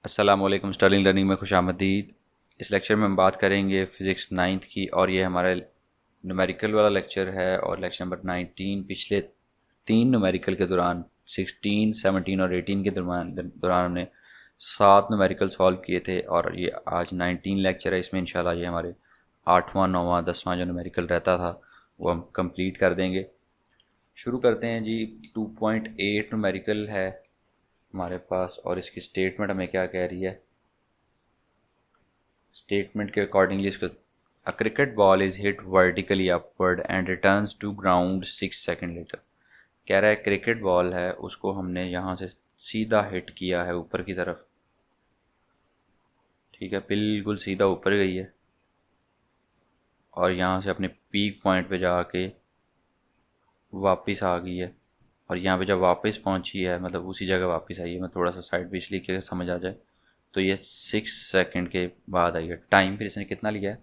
अस्सलाम वालेकुम। Stirling learning में खुशामदीद। इस लेक्चर में हम बात करेंगे फ़िज़िक्स नाइन्थ की और ये हमारा न्यूमेरिकल वाला लेक्चर है और लेक्चर नंबर 19। पिछले 3 न्यूमेरिकल के दौरान 16, 17 और 18 के दौरान हमने 7 न्यूमेरिकल सॉल्व किए थे और ये आज 19 लेक्चर है। इसमें इंशाल्लाह ये हमारे 8वां 9वां 10वां जो न्यूमेरिकल रहता था वो हम कंप्लीट कर देंगे। शुरू करते हैं जी। 2.8 न्यूमेरिकल है हमारे पास और इसकी स्टेटमेंट हमें क्या कह रही है। स्टेटमेंट के अकॉर्डिंगली इसको a cricket ball is hit vertically upward and returns to ground 6 second later. कह रहा है क्रिकेट बॉल है उसको हमने यहाँ से सीधा हिट किया है ऊपर की तरफ, ठीक है, बिल्कुल सीधा ऊपर गई है और यहाँ से अपने पीक पॉइंट पे जाके वापस आ गई है और यहाँ पे जब वापस पहुँची है मतलब उसी जगह वापस आई है। मैं थोड़ा सा साइड पे इसलिए कि समझ आ जाए। तो ये 6 सेकंड के बाद आई है। टाइम फिर इसने कितना लिया है,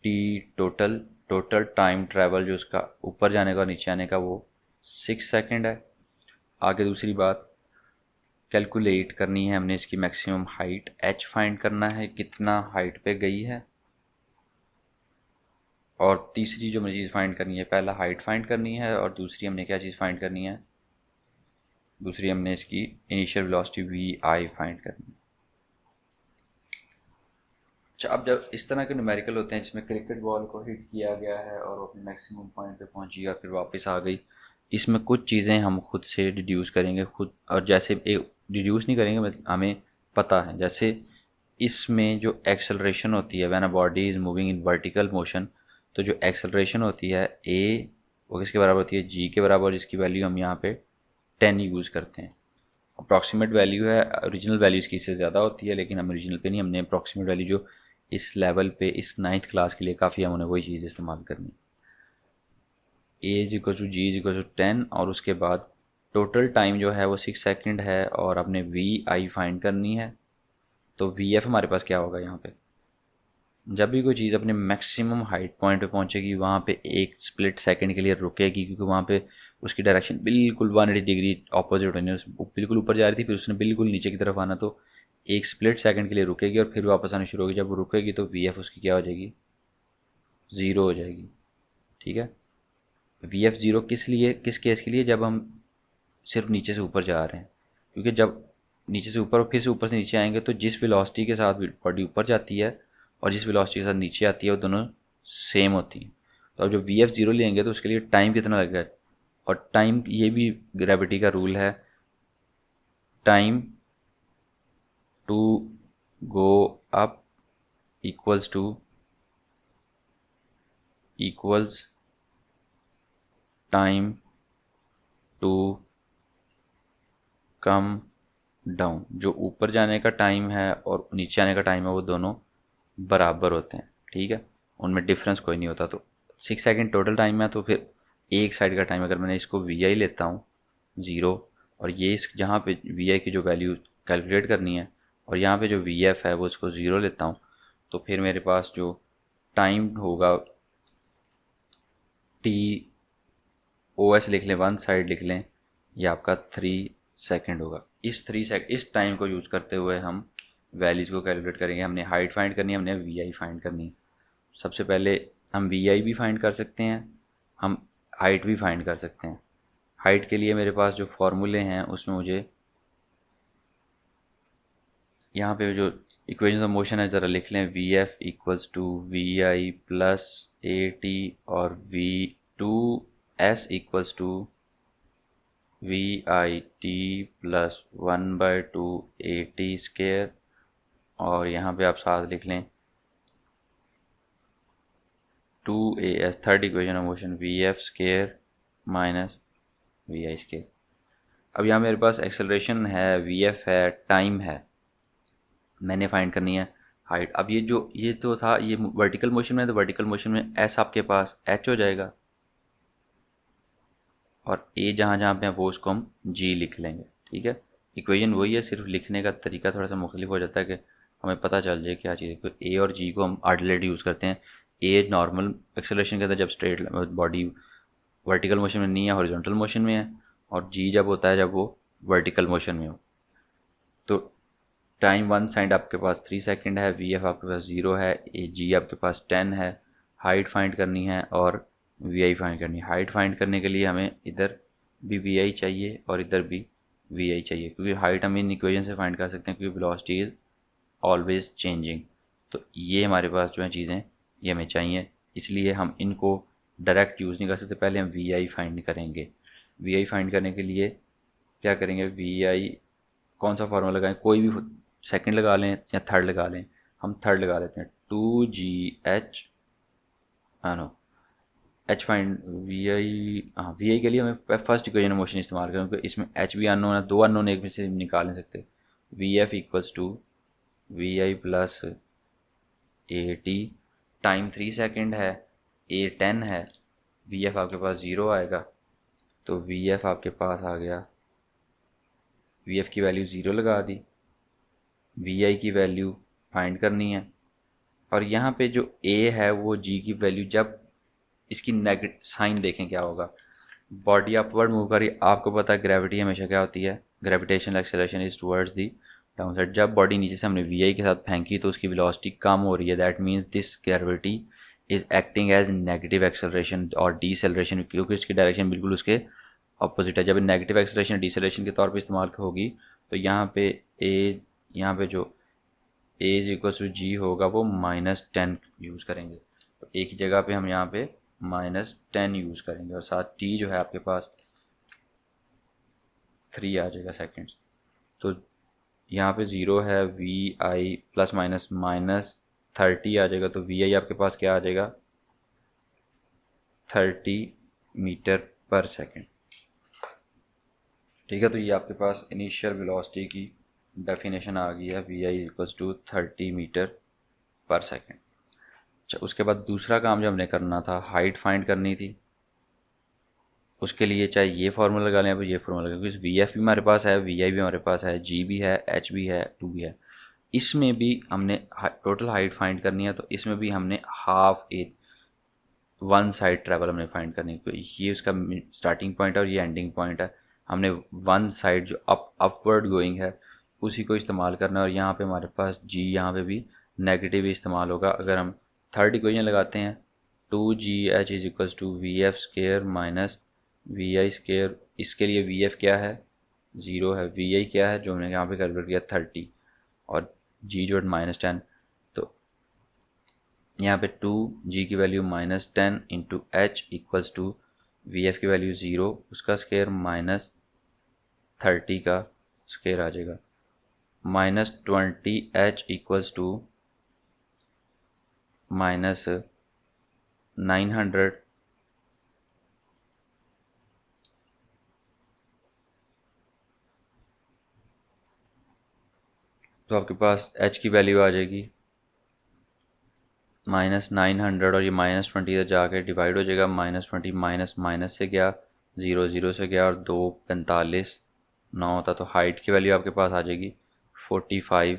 T total total time travel जो उसका ऊपर जाने का और नीचे आने का वो 6 सेकंड है। आगे दूसरी बात कैलकुलेट करनी है हमने इसकी मैक्सिमम हाइट, एच फाइंड करना है कितना हाइट पे गई है। और तीसरी जो मुझे चीज़ फाइंड करनी है, पहला हाइट फाइंड करनी है और दूसरी हमने क्या चीज़ फाइंड करनी है, दूसरी हमने इसकी initial velocity v i find करनी है। अच्छा, अब जब इस तरह के न्यूमेरिकल होते हैं जिसमें क्रिकेट बॉल को हिट किया गया है और वो अपने मैक्सिमम पॉइंट पे पहुंची और फिर वापस आ गई, इसमें कुछ चीज़ें हम खुद से डिड्यूस करेंगे खुद। और जैसे एक डिड्यूस नहीं करेंगे, मतलब हमें पता है। जैसे इसमें जो एक्सेलरेशन होती है when a body is moving in vertical motion, तो जो एक्सेलरेशन होती है ए वो किसके बराबर होती है, जी के बराबर, जिसकी वैल्यू हम यहाँ पे 10 यूज़ करते हैं। अप्रॉक्सीमेट वैल्यू है, ओरिजिनल वैल्यू इसकी इससे ज़्यादा होती है लेकिन हम ओरिजिनल पे नहीं, हमने अप्रॉक्सीमेट वैल्यू जो इस लेवल पे इस 9th क्लास के लिए काफ़ी है, हमने वही चीज़ इस्तेमाल करनी। A is equal to g is equal to 10 और उसके बाद टोटल टाइम जो है वो 6 सेकंड है और अपने वी आई फाइंड करनी है। तो वी एफ हमारे पास क्या होगा, यहाँ पे जब भी कोई चीज़ अपने मैक्सिमम हाइट पॉइंट पे पहुंचेगी वहाँ पे एक स्प्लिट सेकंड के लिए रुकेगी, क्योंकि वहाँ पे उसकी डायरेक्शन बिल्कुल 180 डिग्री ऑपोजिट होनी है। बिल्कुल ऊपर जा रही थी फिर उसने बिल्कुल नीचे की तरफ आना, तो एक स्प्लिट सेकंड के लिए रुकेगी और फिर वापस आनी शुरू होगी। जब वो रुकेगी तो वी एफ उसकी क्या हो जाएगी, ज़ीरो हो जाएगी। ठीक है, वी एफ ज़ीरो किस लिए, किस केस के लिए, जब हम सिर्फ नीचे से ऊपर जा रहे हैं। क्योंकि जब नीचे से ऊपर और फिर से ऊपर से नीचे आएंगे तो जिस वेलोसिटी के साथ बॉडी ऊपर जाती है और जिस वेलोसिटी के साथ नीचे आती है वो दोनों सेम होती हैं। तो अब जब वी एफ ज़ीरो लेंगे तो उसके लिए टाइम कितना लगेगा, और टाइम ये भी ग्रेविटी का रूल है, time to go up equals to equals time to come down. जो ऊपर जाने का टाइम है और नीचे आने का टाइम है वो दोनों बराबर होते हैं, ठीक है, उनमें डिफरेंस कोई नहीं होता। तो 6 सेकंड टोटल टाइम है, तो फिर एक साइड का टाइम अगर मैंने इसको वी आई लेता हूँ ज़ीरो, और ये इस जहाँ पे वी आई की जो वैल्यू कैलकुलेट करनी है और यहाँ पे जो वी एफ है वो इसको ज़ीरो लेता हूँ, तो फिर मेरे पास जो टाइम होगा टी ओ एस लिख लें, वन साइड लिख लें, ये आपका 3 सेकंड होगा। इस टाइम को यूज़ करते हुए हम वैल्यूज़ को कैलकुलेट करेंगे। हमने हाइट फाइंड करनी है, हमने वी आई फाइंड करनी है। सबसे पहले हम वी आई भी फाइंड कर सकते हैं, हम हाइट भी फाइंड कर सकते हैं। हाइट के लिए मेरे पास जो फॉर्मूले हैं उसमें मुझे यहाँ पे जो इक्वेशन ऑफ मोशन है ज़रा लिख लें। V f equals to v i plus a t और v two s equals to v i t plus 1/2 a t square, और यहाँ पे आप साथ लिख लें 2as, third equation of motion, v f square minus v i square. अब यहाँ मेरे पास एक्सेलरेशन है, वी एफ है, टाइम है, मैंने फाइंड करनी है हाइट। अब ये तो था ये वर्टिकल मोशन में, तो वर्टिकल मोशन में एस आपके पास एच हो जाएगा और ए जहाँ जहाँ पे है वो उसको हम जी लिख लेंगे। ठीक है, इक्वेशन वही है, सिर्फ लिखने का तरीका थोड़ा सा मुख्तलिफ हो जाता है कि हमें पता चल जाए क्या चीज़ है। तो ए और जी को हम आर्टिलरी यूज़ करते हैं। ए नॉर्मल एक्सेलरेशन के अंदर जब स्ट्रेट बॉडी वर्टिकल मोशन में नहीं है, हॉरिजॉन्टल मोशन में है, और जी जब होता है जब वो वर्टिकल मोशन में हो। तो टाइम वन साइड आपके पास 3 सेकंड है, वी एफ आपके पास 0 है, ए जी आपके पास 10 है। हाइट फाइंड करनी है और वी आई फाइंड करनी है। हाइट फाइंड करने के लिए हमें इधर भी वी आई चाहिए और इधर भी वी आई चाहिए, क्योंकि हाइट हम इन इक्वेशन से फाइंड कर सकते हैं, क्योंकि वेलोसिटी इज़ ऑलवेज चेंजिंग। तो ये हमारे पास जो है चीज़ें ये हमें चाहिए, इसलिए हम इनको डायरेक्ट यूज़ नहीं कर सकते। पहले हम वी आई फाइंड करेंगे। वी आई फाइंड करने के लिए क्या करेंगे, वी आई कौन सा फार्मूला लगाएं, कोई भी सेकंड लगा लें या थर्ड लगा लें। हम थर्ड लगा लेते हैं, 2GH no h find v i. हाँ, वी आई के लिए हमें फर्स्ट इक्वेशन मोशन इस्तेमाल करें, क्योंकि इसमें एच भी अननोन है, दो अननोन एक में से निकाल नहीं सकते। V f equals to v i plus a t. Time 3 second है, ए 10 है, वी एफ आपके पास 0 आएगा, तो वी एफ आपके पास आ गया, वी एफ की वैल्यू 0 लगा दी। वी आई की वैल्यू फाइंड करनी है, और यहाँ पे जो ए है वो जी की वैल्यू, जब इसकी नेगेटिव साइन देखें क्या होगा, बॉडी अपवर्ड मूव करी। आपको पता है ग्रेविटी हमेशा क्या होती है, gravitational acceleration is towards the down side. जब बॉडी नीचे से हमने वी आई के साथ फेंकी तो उसकी वेलोसिटी कम हो रही है, that means this gravity is acting as negative acceleration और डीसेलरेशन, क्योंकि इसकी डायरेक्शन बिल्कुल उसके अपोजिट है। जब नेगेटिव एक्सेलरेशन डीसेलरेशन के तौर पर इस्तेमाल होगी तो यहाँ पे ए, यहाँ पे जो ए इज इक्वल टू जी होगा वो -10 यूज़ करेंगे। तो एक ही जगह पे हम यहाँ पे -10 यूज़ करेंगे, और साथ टी जो है आपके पास 3 आ जाएगा सेकेंड्स। तो यहाँ पे 0 है, वी आई प्लस माइनस -30 आ जाएगा, तो वी आई आपके पास क्या आ जाएगा, 30 मीटर पर सेकेंड। ठीक है, तो ये आपके पास इनिशियल वेलोसिटी की डेफिनेशन आ गई है, v i equals to 30 metre per second. अच्छा, उसके बाद दूसरा काम जो हमने करना था, हाइट फाइंड करनी थी। उसके लिए चाहे ये फार्मूला लगा लें या फिर ये फार्मूला लगा लें, क्योंकि वी एफ भी हमारे पास है, वी आई भी हमारे पास है, जी भी है, एच भी है, टू भी है। इसमें भी हमने टोटल हाइट फाइंड करनी है, तो इसमें भी हमने हाफ ए वन साइड ट्रैवल हमने फाइंड करनी है। तो ये उसका स्टार्टिंग पॉइंट है और ये एंडिंग पॉइंट है। हमने वन साइड जो अपवर्ड गोइंग है उसी को इस्तेमाल करना है, और यहाँ पे हमारे पास जी, यहाँ पे भी नेगेटिव ही इस्तेमाल होगा। अगर हम थर्ड इक्वेशन लगाते हैं, 2GH is equals to v f square minus v i square. इसके लिए वी एफ क्या है, 0 है, वी आई क्या है जो हमने यहाँ पे कैलकुलेट किया 30, और जी जो -10। तो यहाँ पे 2G की value -10 into h equals to v f की वैल्यू 0, उसका स्केयर -30 का स्केयर आ जाएगा, -20H इक्वल्स टू -900 तो आपके पास h की वैल्यू आ जाएगी -900, और ये -20 इधर जाके डिवाइड हो जाएगा, -20 माइनस माइनस से गया, 0 0 से गया, और 2 45 9 होता, तो हाइट की वैल्यू आपके पास आ जाएगी 45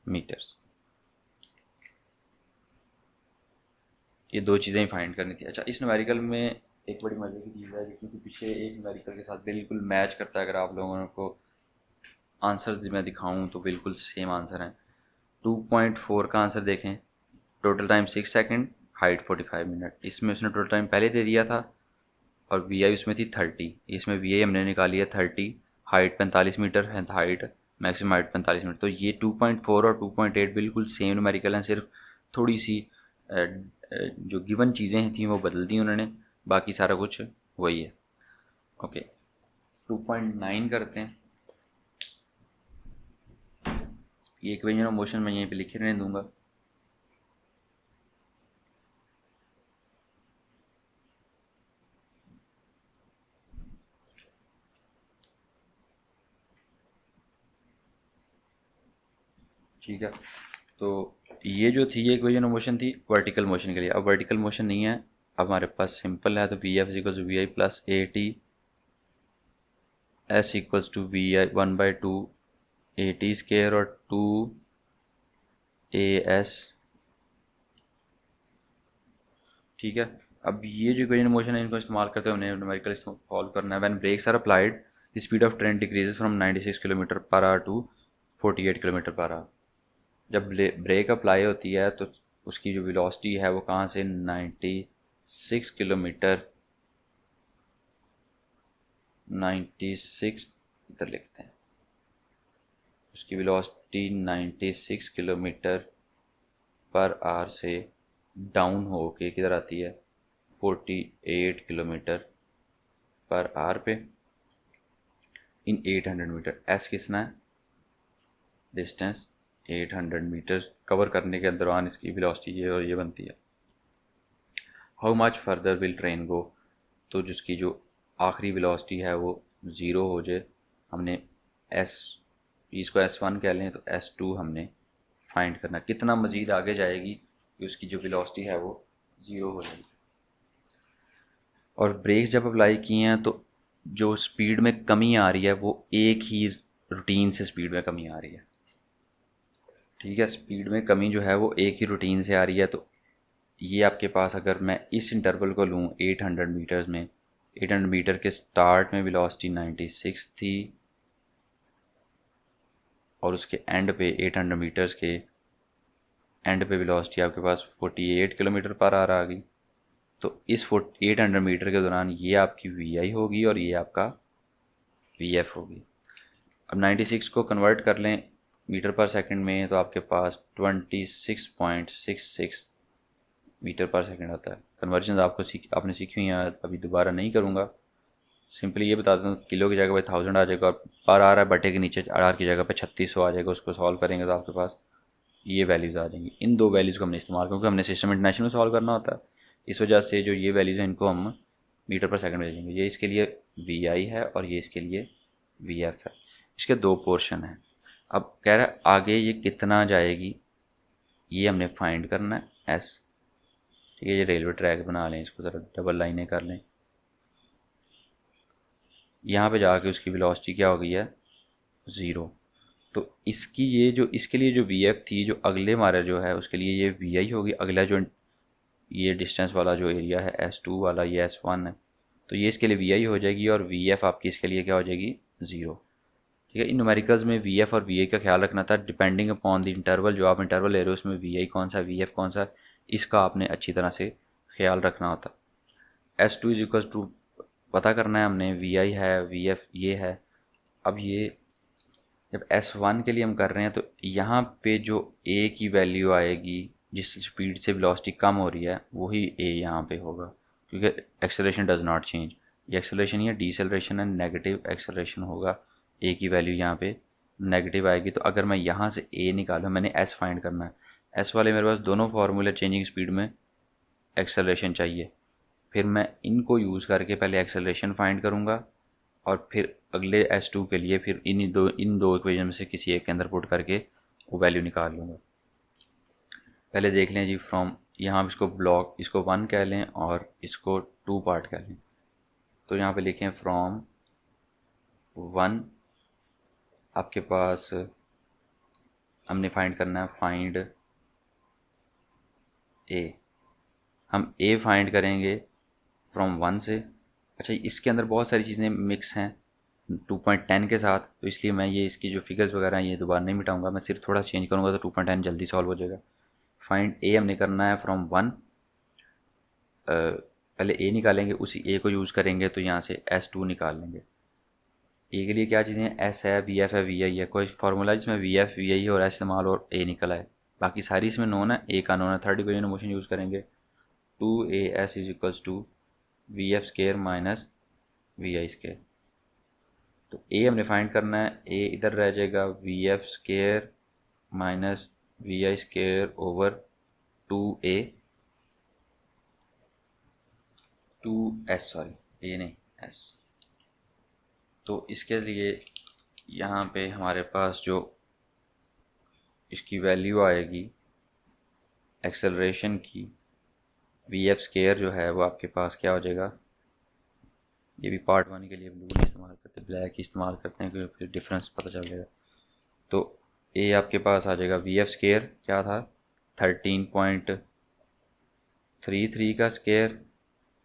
मीटर्स। ये दो चीज़ें ही फाइंड करनी थी। अच्छा, इस न्यूमेरिकल में एक बड़ी मजे की चीज़ है, क्योंकि पीछे एक न्यूमेरिकल के साथ बिल्कुल मैच करता है। अगर आप लोगों को आंसर्स मैं दिखाऊं तो बिल्कुल सेम आंसर हैं। 2.4 का आंसर देखें, total time 6 second, height 45 minute. इसमें उसने टोटल टाइम पहले दे दिया था, और वी आई उसमें थी 30, इसमें वी आई हमने निकाली है 30, हाइट 45 मीटर है, हाइट मैक्सिमम हाइट 45 मीटर। तो ये 2.4 और 2.8 बिल्कुल सेम न्यूमेरिकल हैं, सिर्फ थोड़ी सी जो गिवन चीज़ें थी वो बदल दी उन्होंने, बाकी सारा कुछ वही है। ओके, 2.9 करते हैं। ये इक्वेशन ऑफ मोशन मैं यहीं पे लिखे रहने दूंगा। ठीक है, तो ये जो थी ये इक्वेशन ऑफ मोशन थी वर्टिकल मोशन के लिए। अब वर्टिकल मोशन नहीं है, अब हमारे पास सिंपल है, तो v f equals to v i plus a t, s equals to v i 1/2 a t square और 2 ए एस। ठीक है, अब ये जो इक्वेशन मोशन है इनको इस्तेमाल करते हुए हमने न्यूमेरिकल सॉल्व करना है। When brakes are applied the speed of train decreases from 96 kilometre per hour to 48 kilometre per hour. जब ब्रेक अप्लाई होती है तो उसकी जो वेलोसिटी है वो कहाँ से 96 किलोमीटर 96 इधर लिखते हैं, उसकी वेलोसिटी 96 किलोमीटर पर आवर से डाउन हो के किधर आती है 48 किलोमीटर पर आवर पे इन 800 मीटर। एस कितना है, डिस्टेंस 800 मीटर कवर करने के दौरान इसकी वेलोसिटी ये और ये बनती है। How much further will train गो, तो जिसकी जो आखिरी वेलोसिटी है वो ज़ीरो हो जाए, हमने एस इसको S1 कह लें तो S2 हमने फाइंड करना, कितना मज़ीद आगे जाएगी कि उसकी जो वेलोसिटी है वो ज़ीरो हो जाएगी। और ब्रेक्स जब अप्लाई किए हैं तो जो स्पीड में कमी आ रही है वो एक ही रूटीन से स्पीड में कमी आ रही है, ठीक है। स्पीड में कमी जो है वो एक ही रूटीन से आ रही है। तो ये आपके पास अगर मैं इस इंटरवल को लूँ 800 मीटर्स में, 800 मीटर के स्टार्ट में वेलोसिटी 96 थी और उसके एंड पे 800 मीटर्स के एंड पे वेलोसिटी आपके पास 48 किलोमीटर पर आवर आ गई। तो इस 800 मीटर के दौरान ये आपकी VI होगी और ये आपका VF होगी। अब 96 को कन्वर्ट कर लें मीटर पर सेकंड में तो आपके पास 26.66 मीटर पर सेकंड आता है। कन्वर्जन आपने सीखी हुई हैं, अभी दोबारा नहीं करूँगा। सिंपली ये बता दूँ किलो की जगह पे 1000 आ जाएगा और पर आ रहा है बटे के नीचे आर की जगह पे 3600 आ जाएगा। उसको सॉल्व करेंगे तो आपके पास ये वैल्यूज़ आ जाएंगी। इन दो वैल्यूज़ को हमने इस्तेमाल, क्योंकि हमने सिस्टम इंटरनेशनल में सॉल्व करना होता है, इस वजह से जो ये वैल्यूज़ हैं इनको हम मीटर पर सेकंड में भेजेंगे। ये इसके लिए VI है और ये इसके लिए VF है। इसके दो पोर्शन हैं। अब कह रहा है आगे ये कितना जाएगी ये हमने फाइंड करना है S, ठीक है। ये रेलवे ट्रैक बना लें, इसको ज़रा डबल लाइनें कर लें। यहाँ पे जाके उसकी वेलोसिटी क्या हो गई है ज़ीरो। तो इसकी ये जो इसके लिए जो VF थी, जो अगले हमारा जो है उसके लिए ये VI होगी। अगला जो ये डिस्टेंस वाला जो एरिया है S2 वाला, ये S1 है, तो ये इसके लिए VI हो जाएगी और VF आपकी इसके लिए क्या हो जाएगी ज़ीरो, ठीक है। इन न्यूमेरिकल्स में VF और VI का ख्याल रखना था डिपेंडिंग अपॉन द इंटरवल। जो आप इंटरवल ले रहे हो उसमें VI कौन सा VF कौन सा, इसका आपने अच्छी तरह से ख्याल रखना होता। S2 इज इक्वल टू पता करना है हमने, VI है VF ये है। अब ये जब S1 के लिए हम कर रहे हैं तो यहाँ पे जो A की वैल्यू आएगी जिस स्पीड से वेलोसिटी कम हो रही है वही A यहाँ पे होगा, क्योंकि एक्सेलरेशन डज नॉट चेंज। ये एक्सेलरेशन या डीसेलरेशन है, नेगेटिव एक्सेलरेशन होगा। A की वैल्यू यहाँ पे नेगेटिव आएगी। तो अगर मैं यहाँ से A निकालूँ, मैंने S फाइंड करना है। S वाले मेरे पास दोनों फार्मूले चेंजिंग स्पीड में एक्सेलरेशन चाहिए, फिर मैं इनको यूज़ करके पहले एक्सेलरेशन फाइंड करूँगा और फिर अगले S2 के लिए फिर इन दो इक्वेशन में से किसी एक के अंदर पुट करके वो वैल्यू निकाल लूँगा। पहले देख लें जी, फ्रॉम यहाँ इसको ब्लॉक, इसको 1 कह लें और इसको 2 पार्ट कह लें। तो यहाँ पे लिखें फ्रॉम 1 आपके पास हमने फाइंड करना है फाइंड A। हम A फाइंड करेंगे फ्रॉम 1 से। अच्छा, इसके अंदर बहुत सारी चीज़ें मिक्स हैं 2.10 के साथ, तो इसलिए मैं ये इसकी जो फिगर्स वगैरह हैं ये दोबारा नहीं मिटाऊंगा, मैं सिर्फ थोड़ा चेंज करूँगा तो 2.10 जल्दी सॉल्व हो जाएगा। फाइंड A हमने करना है फ्रॉम 1। पहले A निकालेंगे, उसी A को यूज़ करेंगे तो यहाँ से S2 निकाल लेंगे। A के लिए क्या चीज़ें हैं, S है, VF है, VI है। कोई फार्मूला जिसमें VF VI और S इस्तेमाल और A निकला है, बाकी सारी इसमें नोन है, A का नोन है। थर्ड इक्वेशन मोशन यूज़ करेंगे 2AS is equals to VF square minus VI square. तो A हमने फाइंड करना है, A इधर रह जाएगा VF square minus VI square over 2S sorry A नहीं S। तो इसके लिए यहाँ पे हमारे पास जो इसकी वैल्यू आएगी एक्सेलरेशन की, VF स्केयर जो है वो आपके पास क्या हो जाएगा, ये भी पार्ट 1 के लिए ब्लू नहीं इस्तेमाल करते, ब्लैक ही इस्तेमाल करते हैं क्योंकि फिर डिफरेंस पता चल जाएगा। तो A आपके पास आ जाएगा VF स्केयर क्या था 13.33 का स्केयर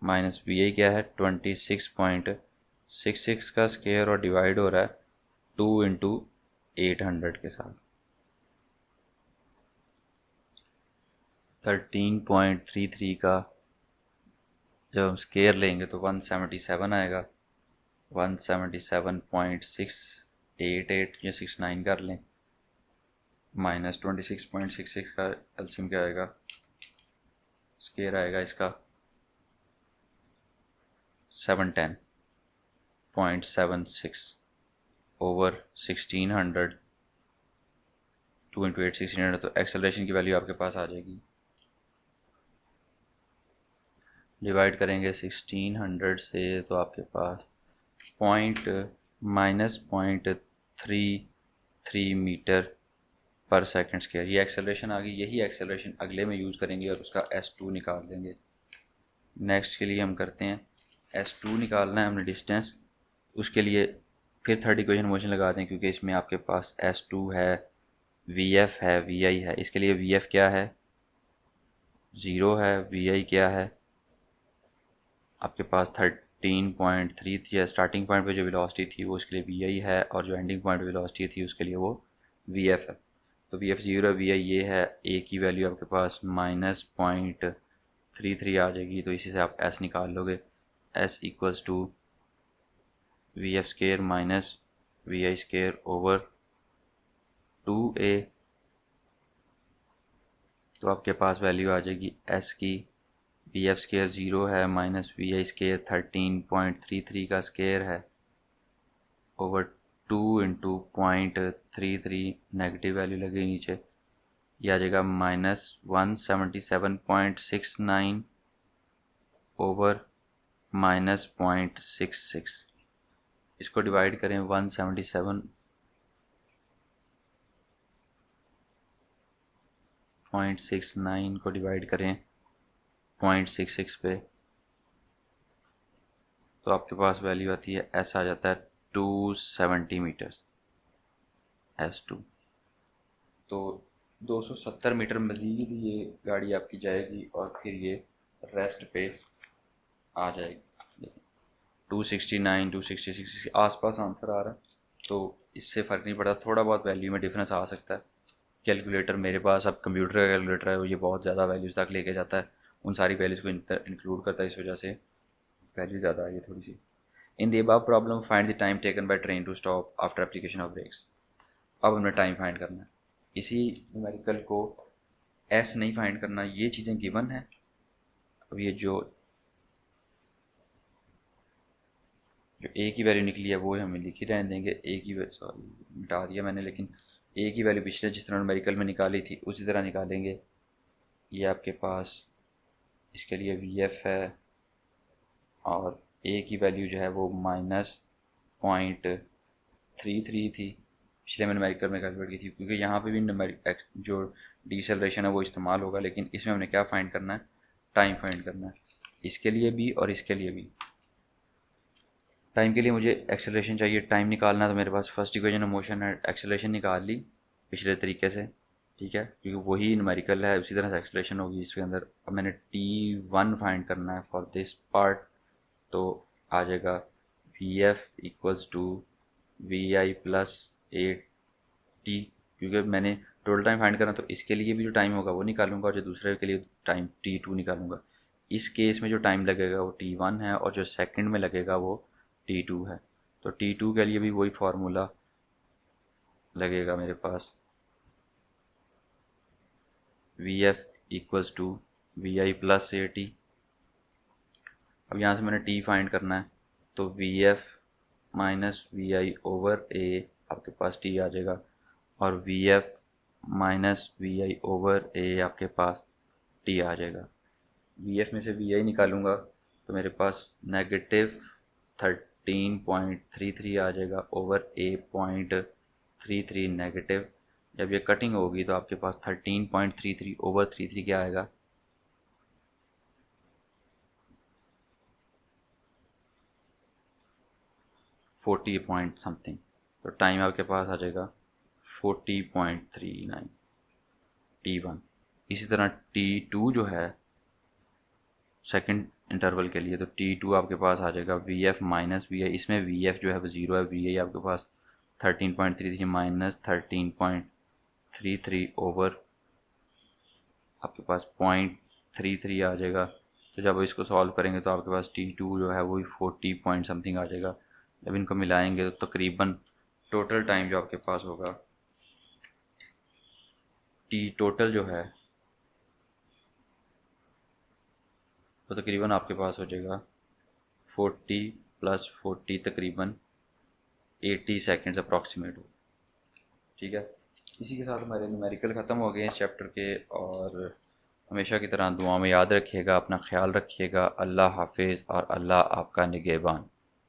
माइनस VI क्या है 26.66 का स्केयर और डिवाइड हो रहा है 2 इंटू 800 के साथ 13.33 का जब हम स्केयर लेंगे तो 177 आएगा। 177.688 या 69 कर लें, माइनस 26.66 का एलसीएम क्या आएगा, स्केयर आएगा इसका 710.76 ओवर 1600, 2 इंटू 8 1600। तो एक्सेलरेशन की वैल्यू आपके पास आ जाएगी, डिवाइड करेंगे 1600 से तो आपके पास -0.33 मीटर पर सेकंड स्क्वायर, ये एक्सेलरेशन आ गई। यही एक्सेलरेशन अगले में यूज़ करेंगे और उसका S2 निकाल देंगे। नेक्स्ट के लिए हम करते हैं, S2 निकालना है हमने डिस्टेंस, उसके लिए फिर थर्ड इक्वेशन मोशन लगा दें, क्योंकि इसमें आपके पास S2 है, VF है, VI है। इसके लिए VF क्या है, 0 है, VI क्या है आपके पास 13.3 थी। स्टार्टिंग पॉइंट पे जो वेलोसिटी थी वो उसके लिए VI है, और जो एंडिंग पॉइंट पे वेलोसिटी थी उसके लिए वो VF है। तो VF 0 है, VI ये है, A की वैल्यू आपके पास -0.33 आ जाएगी। तो इसी से आप S निकाल लोगे, S equals to VF square minus VI square over 2A। तो आपके पास वैल्यू आ जाएगी S की, VF स्केयर 0 है, माइनस VI स्केयर 13.33 का स्केयर है, ओवर 2 इंटू 0.33, नेगेटिव वैल्यू लगी नीचे, यह आ जाएगा -177.69 ओवर -0.66। इसको डिवाइड करें 177.69 को डिवाइड करें 0.66 पे, तो आपके पास वैल्यू आती है, S आ जाता है 270 मीटर्स, S2। तो 270 मीटर मज़ीद ये गाड़ी आपकी जाएगी और फिर ये रेस्ट पे आ जाएगी। 269 266 आसपास आंसर आ रहा है, तो इससे फ़र्क नहीं पड़ता, थोड़ा बहुत वैल्यू में डिफरेंस आ सकता है। कैलकुलेटर मेरे पास, अब कंप्यूटर का कैलकुलेटर है, वो ये बहुत ज़्यादा वैल्यूज़ तक लेके जाता है, उन सारी वैल्यूज़ को इंक्लूड करता है, इस वजह से वैल्यू ज़्यादा आई है थोड़ी सी। In the above problem find the time taken by train to stop after application of brakes. अब हमने टाइम फाइंड करना है, इसी न्यूमेरिकल को एस नहीं फाइंड करना, ये चीज़ें गिवन है। अब ये जो ए की वैल्यू निकली है वो हमें लिख ही रहने देंगे। ए की सॉरी मिटा दिया मैंने, लेकिन ए की वैल्यू पिछले जिस तरह न्यूमेरिकल में निकाली थी उसी तरह निकालेंगे। ये आपके पास इसके लिए VF है, और ए की वैल्यू जो है वो -0.33 थी, पिछले में न्यूमेरिकल में कैलकुलेट की थी, क्योंकि यहाँ पे भी जो डिसेलरेशन है वो इस्तेमाल होगा, लेकिन इसमें हमने क्या फाइंड करना है, टाइम फाइंड करना है, इसके लिए भी और इसके लिए भी। टाइम के लिए मुझे एक्सेलरेशन चाहिए, टाइम निकालना, तो मेरे पास फर्स्ट इक्वेशन ऑफ मोशन है, एक्सेलरेशन निकाल ली पिछले तरीके से, ठीक है, क्योंकि वही न्यूमेरिकल है, उसी तरह से एक्सेलरेशन होगी इसके अंदर। अब मैंने T1 फाइंड करना है फॉर दिस पार्ट, तो आ जाएगा VF equals to VI plus 8T, क्योंकि मैंने टोटल टाइम फाइंड करना, तो इसके लिए भी जो टाइम होगा वो निकालूंगा, और जो दूसरे के लिए टाइम T2 निकालूंगा। इस केस में जो टाइम लगेगा वो T1 है, और जो सेकंड में लगेगा वो T2 है। तो T2 के लिए भी वही फार्मूला लगेगा मेरे पास, VF equals to VI plus 8T। अब यहाँ से मैंने T फाइंड करना है, तो VF minus VI over A आपके पास T आ जाएगा, और VF minus VI over A आपके पास T आ जाएगा। VF में से VI निकालूंगा तो मेरे पास -13.33 आ जाएगा ओवर A.33 नेगेटिव। जब ये कटिंग होगी तो आपके पास 13.33 ओवर 33 क्या आएगा, 40 पॉइंट समथिंग। तो टाइम आपके पास आ जाएगा 40.39 T1। इसी तरह T2 जो है सेकंड इंटरवल के लिए, तो T2 आपके पास आ जाएगा VF माइनस VI, इसमें VF जो है वो 0 है, VI आपके पास 13.33 माइनस 13.33 ओवर आपके पास 0.33 आ जाएगा। तो जब इसको सॉल्व करेंगे तो आपके पास T2 जो है वो भी 40 पॉइंट समथिंग आ जाएगा। जब इनको मिलाएंगे तो तकरीबन टोटल टाइम जो आपके पास होगा टी टोटल जो है तो तकरीबन आपके पास हो जाएगा 40 प्लस 40 तकरीबन 80 सेकेंड्स अप्रॉक्सीमेट हो। ठीक है, इसी के साथ हमारे न्यूमेरिकल ख़त्म हो गए इस चैप्टर के। और हमेशा की तरह दुआ में याद रखिएगा, अपना ख्याल रखिएगा। अल्लाह हाफिज़ और अल्लाह आपका निगहबान।